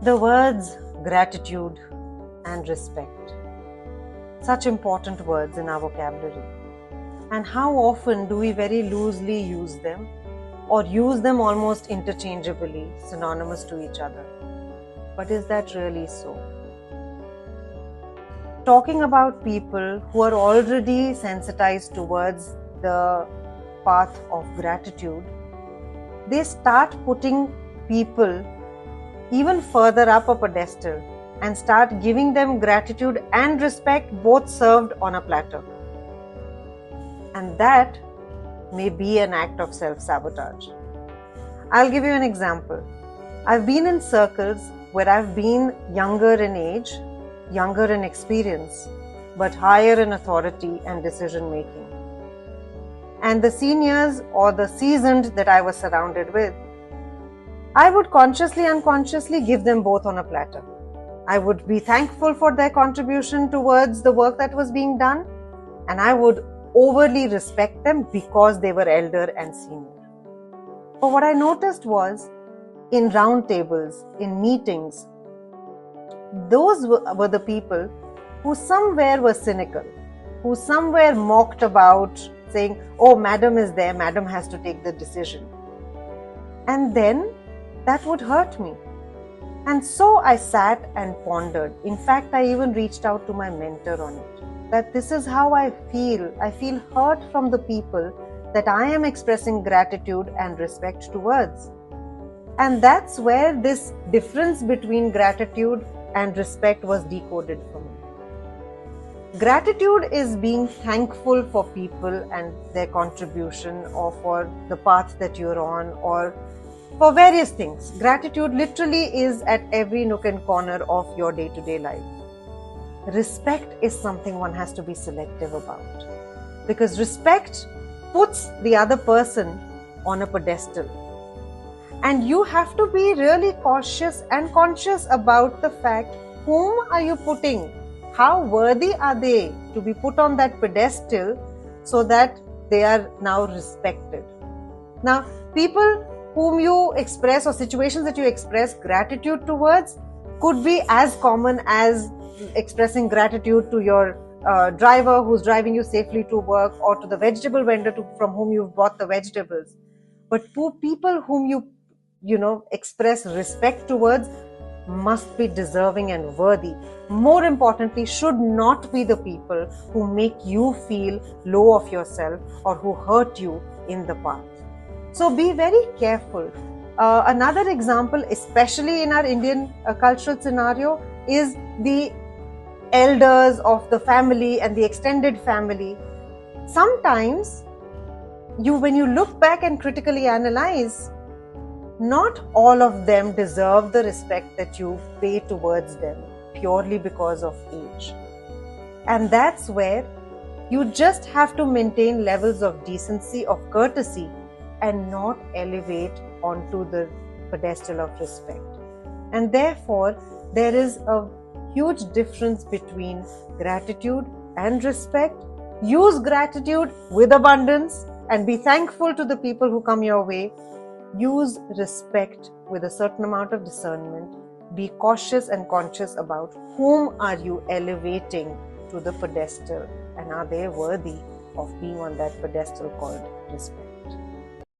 The words gratitude and respect, such important words in our vocabulary. And how often do we very loosely use them or use them almost interchangeably, synonymous to each other? But is that really so? Talking about people who are already sensitized towards the path of gratitude, they start putting people even further up a pedestal and start giving them gratitude and respect both served on a platter. And that may be an act of self-sabotage. I'll give you an example. I've been in circles where I've been younger in age, younger in experience, but higher in authority and decision making. And the seniors or the seasoned that I was surrounded with, I would consciously, unconsciously give them both on a platter. I would be thankful for their contribution towards the work that was being done, and I would overly respect them because they were elder and senior. But what I noticed was, in round tables, in meetings, those were the people who somewhere were cynical, who somewhere mocked about saying, oh, madam is there, madam has to take the decision. And then that would hurt me. And so I sat and pondered. In fact, I even reached out to my mentor on it, that this is how I feel. I feel hurt from the people that I am expressing gratitude and respect towards. And that's where this difference between gratitude and respect was decoded for me. Gratitude is being thankful for people and their contribution, or for the path that you're on, or for various things. Gratitude literally is at every nook and corner of your day-to-day life. Respect is something one has to be selective about, because respect puts the other person on a pedestal. And you have to be really cautious and conscious about the fact, whom are you putting? How worthy are they to be put on that pedestal so that they are now respected? Now, people whom you express, or situations that you express gratitude towards, could be as common as expressing gratitude to your driver who's driving you safely to work, or to the vegetable vendor from whom you've bought the vegetables. But people whom you express respect towards must be deserving and worthy. More importantly, should not be the people who make you feel low of yourself or who hurt you in the past. So be very careful. Another example, especially in our Indian cultural scenario, is the elders of the family and the extended family. Sometimes, when you look back and critically analyze, not all of them deserve the respect that you pay towards them purely because of age. And that's where you just have to maintain levels of decency, of courtesy, and not elevate onto the pedestal of respect. And therefore, there is a huge difference between gratitude and respect. Use gratitude with abundance and be thankful to the people who come your way. Use respect with a certain amount of discernment. Be cautious and conscious about whom are you elevating to the pedestal, and are they worthy of being on that pedestal called respect.